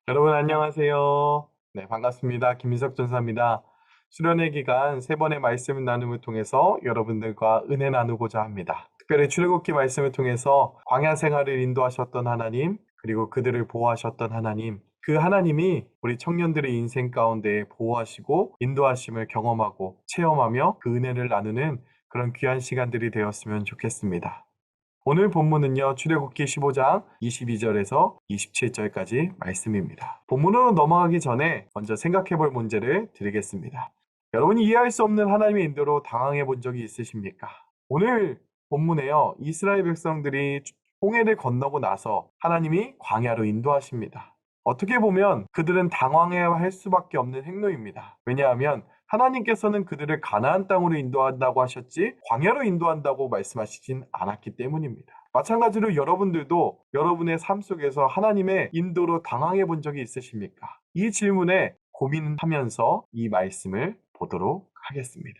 여러분 안녕하세요. 네, 반갑습니다. 김민석 전사입니다. 수련회 기간 세 번의 말씀 나눔을 통해서 여러분들과 은혜 나누고자 합니다. 특별히 출애굽기 말씀을 통해서 광야 생활을 인도하셨던 하나님, 그리고 그들을 보호하셨던 하나님, 그 하나님이 우리 청년들의 인생 가운데 보호하시고 인도하심을 경험하고 체험하며 그 은혜를 나누는 그런 귀한 시간들이 되었으면 좋겠습니다. 오늘 본문은요, 출애굽기 15장 22절에서 27절까지 말씀입니다. 본문으로 넘어가기 전에 먼저 생각해 볼 문제를 드리겠습니다. 여러분이 이해할 수 없는 하나님의 인도로 당황해 본 적이 있으십니까? 오늘 본문에요, 이스라엘 백성들이 홍해를 건너고 나서 하나님이 광야로 인도하십니다. 어떻게 보면 그들은 당황해야 할 수밖에 없는 행로입니다. 왜냐하면 하나님께서는 그들을 가나안 땅으로 인도한다고 하셨지 광야로 인도한다고 말씀하시진 않았기 때문입니다. 마찬가지로 여러분들도 여러분의 삶 속에서 하나님의 인도로 당황해 본 적이 있으십니까? 이 질문에 고민하면서 이 말씀을 보도록 하겠습니다.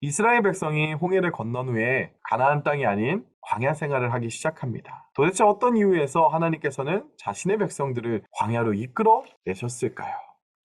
이스라엘 백성이 홍해를 건넌 후에 가나안 땅이 아닌 광야 생활을 하기 시작합니다. 도대체 어떤 이유에서 하나님께서는 자신의 백성들을 광야로 이끌어 내셨을까요?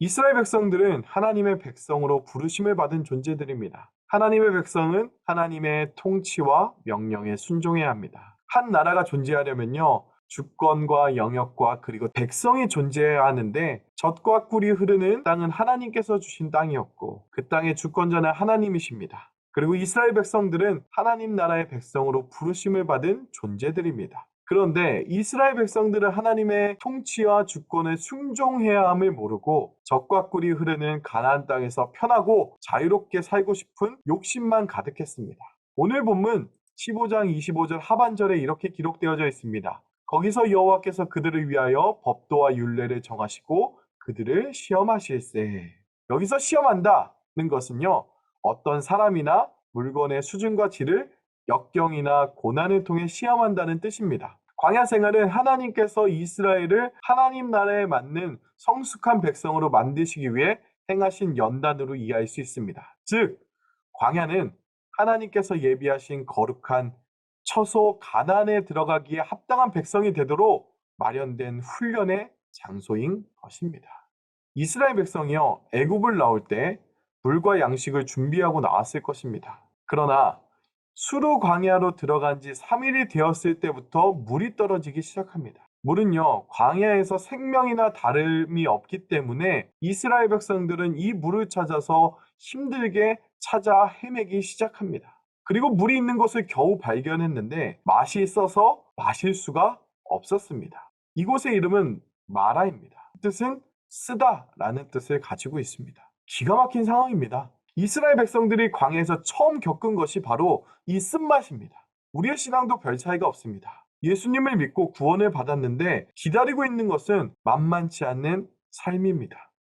이스라엘 백성들은 하나님의 백성으로 부르심을 받은 존재들입니다. 하나님의 백성은 하나님의 통치와 명령에 순종해야 합니다. 한 나라가 존재하려면요, 주권과 영역과 그리고 백성이 존재해야 하는데 젖과 꿀이 흐르는 땅은 하나님께서 주신 땅이었고 그 땅의 주권자는 하나님이십니다. 그리고 이스라엘 백성들은 하나님 나라의 백성으로 부르심을 받은 존재들입니다. 그런데 이스라엘 백성들은 하나님의 통치와 주권에 순종해야 함을 모르고 젖과 꿀이 흐르는 가나안 땅에서 편하고 자유롭게 살고 싶은 욕심만 가득했습니다. 오늘 본문 15장 25절 하반절에 이렇게 기록되어져 있습니다. 거기서 여호와께서 그들을 위하여 법도와 율례를 정하시고 그들을 시험하실세. 여기서 시험한다는 것은요, 어떤 사람이나 물건의 수준과 질을 역경이나 고난을 통해 시험한다는 뜻입니다. 광야 생활은 하나님께서 이스라엘을 하나님 나라에 맞는 성숙한 백성으로 만드시기 위해 행하신 연단으로 이해할 수 있습니다. 즉, 광야는 하나님께서 예비하신 거룩한 처소 가나안에 들어가기에 합당한 백성이 되도록 마련된 훈련의 장소인 것입니다. 이스라엘 백성이요, 애굽을 나올 때 물과 양식을 준비하고 나왔을 것입니다. 그러나 수르 광야로 들어간 지 3일이 되었을 때부터 물이 떨어지기 시작합니다. 물은요, 광야에서 생명이나 다름이 없기 때문에 이스라엘 백성들은 이 물을 찾아서 힘들게 찾아 헤매기 시작합니다. 그리고 물이 있는 곳을 겨우 발견했는데 맛이 있어서 마실 수가 없었습니다. 이곳의 이름은 마라입니다. 뜻은 쓰다라는 뜻을 가지고 있습니다. 기가 막힌 상황입니다. 이스라엘 백성들이 광야에서 처음 겪은 것이 바로 이 쓴맛입니다. 우리의 신앙도 별 차이가 없습니다. 예수님을 믿고 구원을 받았는데 기다리고 있는 것은 만만치 않는 삶입니다.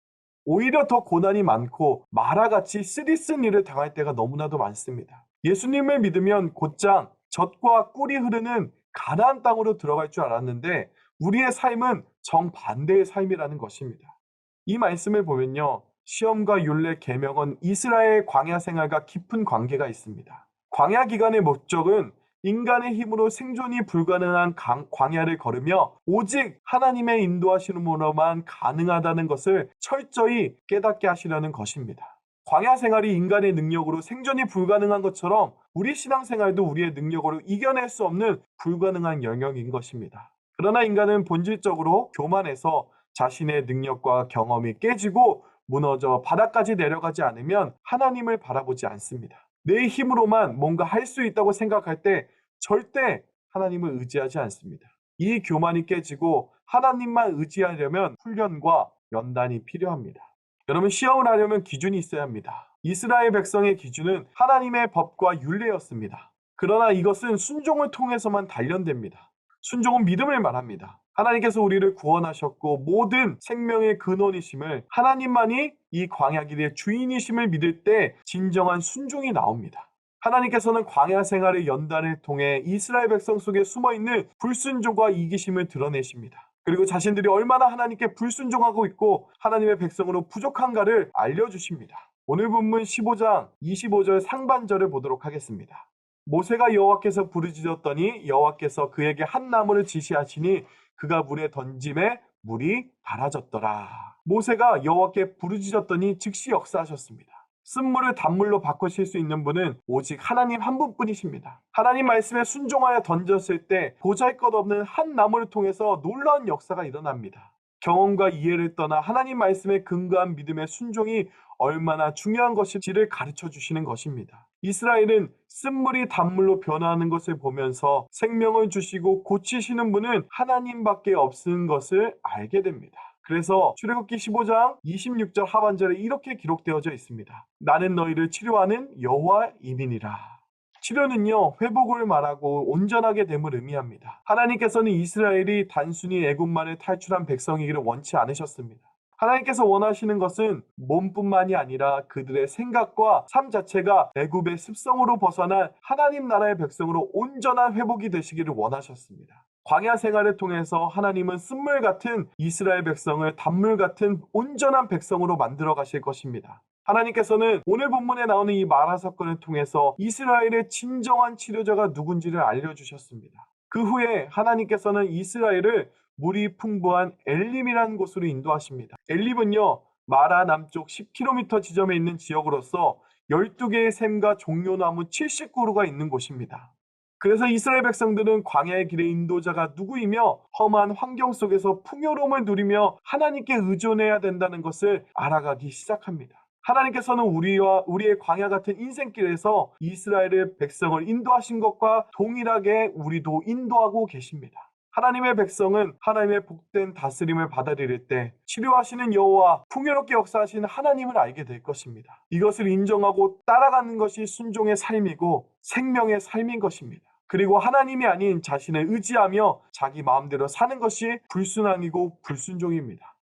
오히려 더 고난이 많고 마라같이 쓰디쓴 일을 당할 때가 너무나도 많습니다. 예수님을 믿으면 곧장 젖과 꿀이 흐르는 가나안 땅으로 들어갈 줄 알았는데 우리의 삶은 정반대의 삶이라는 것입니다. 이 말씀을 보면요, 시험과 율례 계명은 이스라엘 광야 생활과 깊은 관계가 있습니다. 광야 기간의 목적은 인간의 힘으로 생존이 불가능한 광야를 걸으며 오직 하나님의 인도하심으로만 가능하다는 것을 철저히 깨닫게 하시려는 것입니다. 광야 생활이 인간의 능력으로 생존이 불가능한 것처럼 우리 신앙생활도 우리의 능력으로 이겨낼 수 없는 불가능한 영역인 것입니다. 그러나 인간은 본질적으로 교만해서 자신의 능력과 경험이 깨지고 무너져 바닥까지 내려가지 않으면 하나님을 바라보지 않습니다. 내 힘으로만 뭔가 할 수 있다고 생각할 때 절대 하나님을 의지하지 않습니다. 이 교만이 깨지고 하나님만 의지하려면 훈련과 연단이 필요합니다. 여러분, 시험을 하려면 기준이 있어야 합니다. 이스라엘 백성의 기준은 하나님의 법과 율례였습니다. 그러나 이것은 순종을 통해서만 단련됩니다. 순종은 믿음을 말합니다. 하나님께서 우리를 구원하셨고 모든 생명의 근원이심을 하나님만이 이 광야 길의 주인이심을 믿을 때 진정한 순종이 나옵니다. 하나님께서는 광야 생활의 연단을 통해 이스라엘 백성 속에 숨어있는 불순종과 이기심을 드러내십니다. 그리고 자신들이 얼마나 하나님께 불순종하고 있고 하나님의 백성으로 부족한가를 알려주십니다. 오늘 본문 15장 25절 상반절을 보도록 하겠습니다. 모세가 여호와께서 부르짖었더니 여호와께서 그에게 한 나무를 지시하시니 그가 물에 던짐에 물이 달아졌더라. 모세가 여호와께 부르짖었더니 즉시 역사하셨습니다. 쓴물을 단물로 바꾸실 수 있는 분은 오직 하나님 한 분뿐이십니다. 하나님 말씀에 순종하여 던졌을 때 보잘것없는 한 나무를 통해서 놀라운 역사가 일어납니다. 경험과 이해를 떠나 하나님 말씀에 근거한 믿음의 순종이 얼마나 중요한 것인지를 가르쳐 주시는 것입니다. 이스라엘은 쓴물이 단물로 변화하는 것을 보면서 생명을 주시고 고치시는 분은 하나님밖에 없는 것을 알게 됩니다. 그래서 출애굽기 15장 26절 하반절에 이렇게 기록되어져 있습니다. 나는 너희를 치료하는 여호와이니라. 치료는요, 회복을 말하고 온전하게 됨을 의미합니다. 하나님께서는 이스라엘이 단순히 애굽만을 탈출한 백성이기를 원치 않으셨습니다. 하나님께서 원하시는 것은 몸뿐만이 아니라 그들의 생각과 삶 자체가 애굽의 습성으로 벗어난 하나님 나라의 백성으로 온전한 회복이 되시기를 원하셨습니다. 광야 생활을 통해서 하나님은 쓴물 같은 이스라엘 백성을 단물 같은 온전한 백성으로 만들어 가실 것입니다. 하나님께서는 오늘 본문에 나오는 이 마라 사건을 통해서 이스라엘의 진정한 치료자가 누군지를 알려주셨습니다. 그 후에 하나님께서는 이스라엘을 물이 풍부한 엘림이라는 곳으로 인도하십니다. 엘림은요, 마라 남쪽 10km 지점에 있는 지역으로서 12개의 샘과 종려나무 70그루가 있는 곳입니다. 그래서 이스라엘 백성들은 광야의 길의 인도자가 누구이며 험한 환경 속에서 풍요로움을 누리며 하나님께 의존해야 된다는 것을 알아가기 시작합니다. 하나님께서는 우리의 광야 같은 인생길에서 이스라엘의 백성을 인도하신 것과 동일하게 우리도 인도하고 계십니다. 하나님의 백성은 하나님의 복된 다스림을 받아들일 때 치료하시는 여호와, 풍요롭게 역사하시는 하나님을 알게 될 것입니다. 이것을 인정하고 따라가는 것이 순종의 삶이고 생명의 삶인 것입니다. 그리고 하나님이 아닌 자신을 의지하며 자기 마음대로 사는 것이 불순항이고 불순종입니다.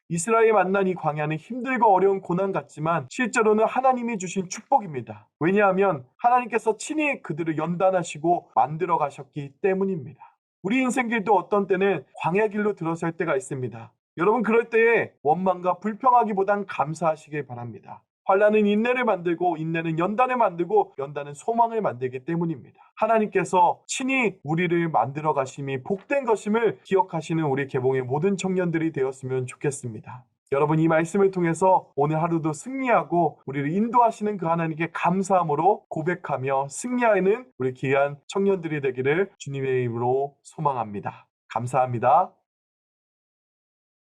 이스라엘이 만난 이 광야는 힘들고 어려운 고난 같지만 실제로는 하나님이 주신 축복입니다. 왜냐하면 하나님께서 친히 그들을 연단하시고 만들어 가셨기 때문입니다. 우리 인생길도 어떤 때는 광야 길로 들어설 때가 있습니다. 여러분, 그럴 때에 원망과 불평하기보단 감사하시길 바랍니다. 환난은 인내를 만들고 인내는 연단을 만들고 연단은 소망을 만들기 때문입니다. 하나님께서 친히 우리를 만들어 가심이 복된 것임을 기억하시는 우리 개봉의 모든 청년들이 되었으면 좋겠습니다. 여러분, 이 말씀을 통해서 오늘 하루도 승리하고 우리를 인도하시는 그 하나님께 감사함으로 고백하며 승리하는 우리 귀한 청년들이 되기를 주님의 이름으로 소망합니다. 감사합니다.